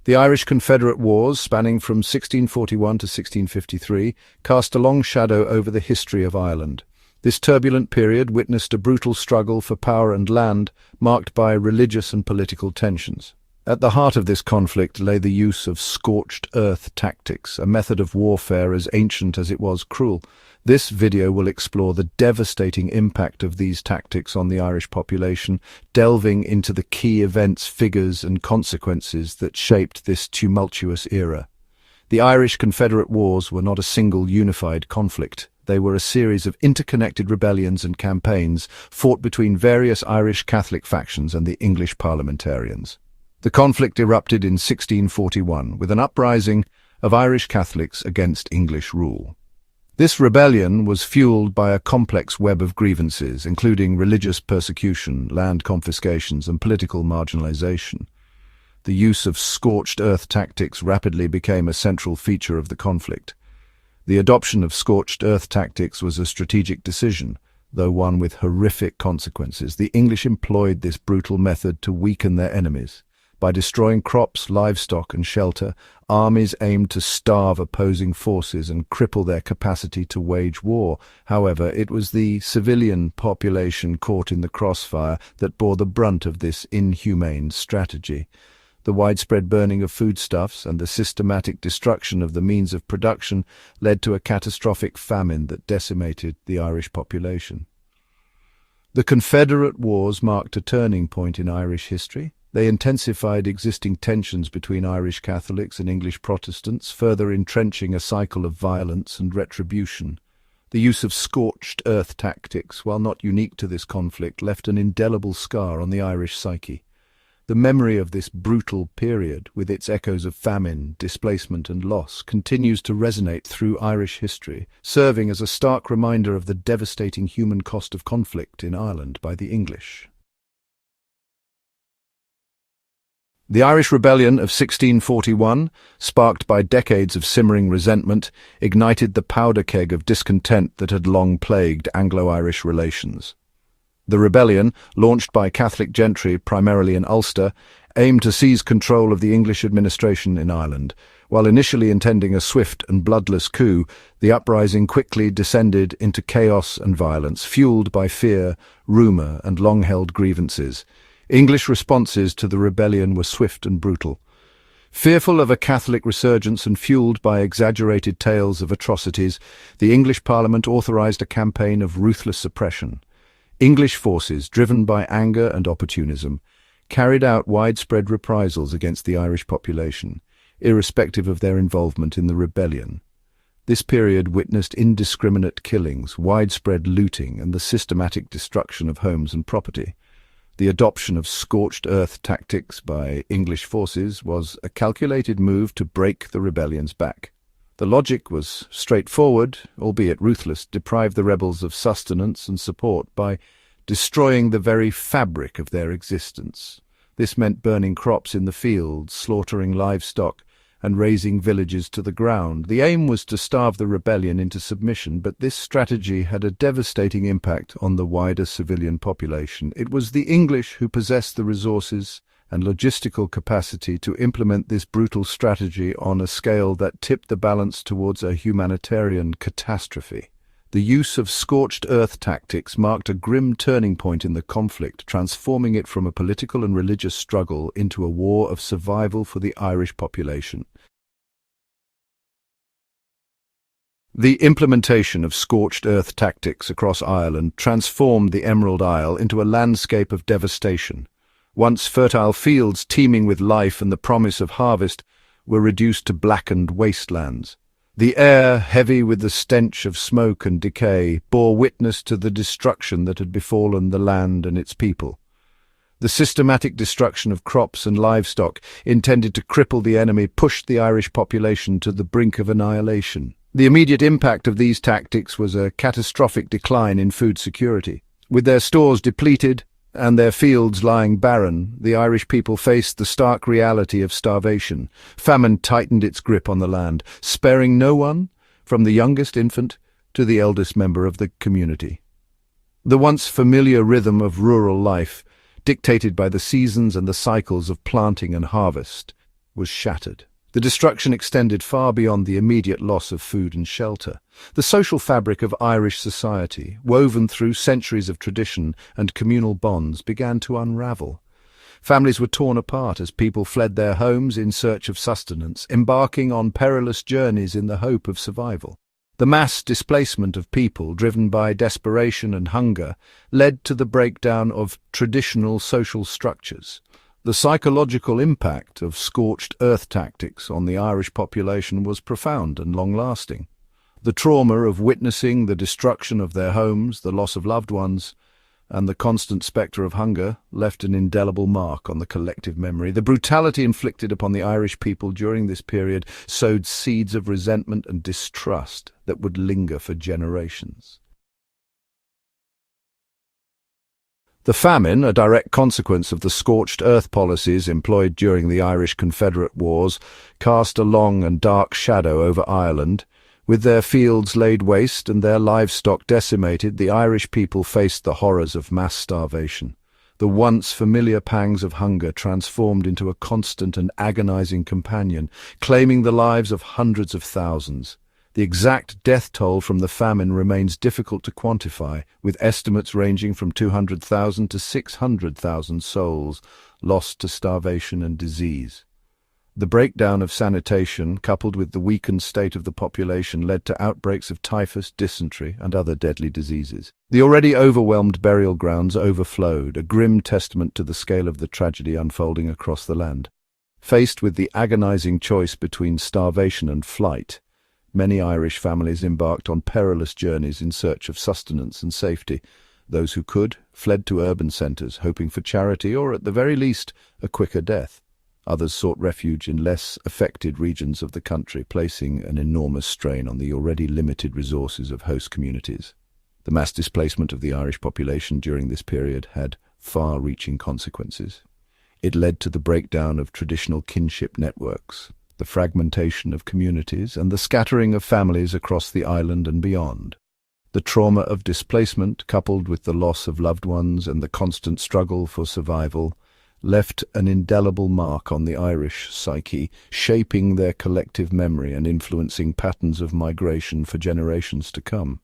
The Irish Confederate Wars, spanning from 1641 to 1653, cast a long shadow over the history of Ireland. This turbulent period witnessed a brutal struggle for power and land, marked by religious and political tensions. At the heart of this conflict lay the use of scorched earth tactics, a method of warfare as ancient as it was cruel. This video will explore the devastating impact of these tactics on the Irish population, delving into the key events, figures, and consequences that shaped this tumultuous era. The Irish Confederate Wars were not a single unified conflict. They were a series of interconnected rebellions and campaigns fought between various Irish Catholic factions and the English parliamentarians. The conflict erupted in 1641 with an uprising of Irish Catholics against English rule. This rebellion was fueled by a complex web of grievances, including religious persecution, land confiscations, and political marginalization. The use of scorched earth tactics rapidly became a central feature of the conflict. The adoption of scorched earth tactics was a strategic decision, though one with horrific consequences. The English employed this brutal method to weaken their enemies. By destroying crops, livestock, and shelter, armies aimed to starve opposing forces and cripple their capacity to wage war. However, it was the civilian population caught in the crossfire that bore the brunt of this inhumane strategy. The widespread burning of foodstuffs and the systematic destruction of the means of production led to a catastrophic famine that decimated the Irish population. The Confederate Wars marked a turning point in Irish history. They intensified existing tensions between Irish Catholics and English Protestants, further entrenching a cycle of violence and retribution. The use of scorched earth tactics, while not unique to this conflict, left an indelible scar on the Irish psyche. The memory of this brutal period, with its echoes of famine, displacement, and loss, continues to resonate through Irish history, serving as a stark reminder of the devastating human cost of conflict in Ireland by the English. The Irish Rebellion of 1641, sparked by decades of simmering resentment, ignited the powder keg of discontent that had long plagued Anglo-Irish relations. The rebellion, launched by Catholic gentry primarily in Ulster, aimed to seize control of the English administration in Ireland. While initially intending a swift and bloodless coup, the uprising quickly descended into chaos and violence, fueled by fear, rumour, and long-held grievances. English responses to the rebellion were swift and brutal. Fearful of a Catholic resurgence and fueled by exaggerated tales of atrocities, the English Parliament authorised a campaign of ruthless suppression. English forces, driven by anger and opportunism, carried out widespread reprisals against the Irish population, irrespective of their involvement in the rebellion. This period witnessed indiscriminate killings, widespread looting, and the systematic destruction of homes and property. The adoption of scorched earth tactics by English forces was a calculated move to break the rebellion's back. The logic was straightforward, albeit ruthless: deprive the rebels of sustenance and support by destroying the very fabric of their existence. This meant burning crops in the fields, slaughtering livestock, and razing villages to the ground. The aim was to starve the rebellion into submission, but this strategy had a devastating impact on the wider civilian population. It was the English who possessed the resources and logistical capacity to implement this brutal strategy on a scale that tipped the balance towards a humanitarian catastrophe. The use of scorched earth tactics marked a grim turning point in the conflict, transforming it from a political and religious struggle into a war of survival for the Irish population. The implementation of scorched earth tactics across Ireland transformed the Emerald Isle into a landscape of devastation. Once fertile fields teeming with life and the promise of harvest were reduced to blackened wastelands. The air, heavy with the stench of smoke and decay, bore witness to the destruction that had befallen the land and its people. The systematic destruction of crops and livestock, intended to cripple the enemy, pushed the Irish population to the brink of annihilation. The immediate impact of these tactics was a catastrophic decline in food security. With their stores depleted and their fields lying barren, the Irish people faced the stark reality of starvation. Famine tightened its grip on the land, sparing no one, from the youngest infant to the eldest member of the community. The once familiar rhythm of rural life, dictated by the seasons and the cycles of planting and harvest, was shattered. The destruction extended far beyond the immediate loss of food and shelter. The social fabric of Irish society, woven through centuries of tradition and communal bonds, began to unravel. Families were torn apart as people fled their homes in search of sustenance, embarking on perilous journeys in the hope of survival. The mass displacement of people, driven by desperation and hunger, led to the breakdown of traditional social structures. The psychological impact of scorched earth tactics on the Irish population was profound and long-lasting. The trauma of witnessing the destruction of their homes, the loss of loved ones, and the constant spectre of hunger left an indelible mark on the collective memory. The brutality inflicted upon the Irish people during this period sowed seeds of resentment and distrust that would linger for generations. The famine, a direct consequence of the scorched earth policies employed during the Irish Confederate Wars, cast a long and dark shadow over Ireland. With their fields laid waste and their livestock decimated, the Irish people faced the horrors of mass starvation. The once familiar pangs of hunger transformed into a constant and agonizing companion, claiming the lives of hundreds of thousands. The exact death toll from the famine remains difficult to quantify, with estimates ranging from 200,000 to 600,000 souls lost to starvation and disease. The breakdown of sanitation, coupled with the weakened state of the population, led to outbreaks of typhus, dysentery, and other deadly diseases. The already overwhelmed burial grounds overflowed, a grim testament to the scale of the tragedy unfolding across the land. Faced with the agonizing choice between starvation and flight, many Irish families embarked on perilous journeys in search of sustenance and safety. Those who could fled to urban centres, hoping for charity or, at the very least, a quicker death. Others sought refuge in less affected regions of the country, placing an enormous strain on the already limited resources of host communities. The mass displacement of the Irish population during this period had far-reaching consequences. It led to the breakdown of traditional kinship networks, the fragmentation of communities, and the scattering of families across the island and beyond. The trauma of displacement, coupled with the loss of loved ones and the constant struggle for survival, left an indelible mark on the Irish psyche, shaping their collective memory and influencing patterns of migration for generations to come.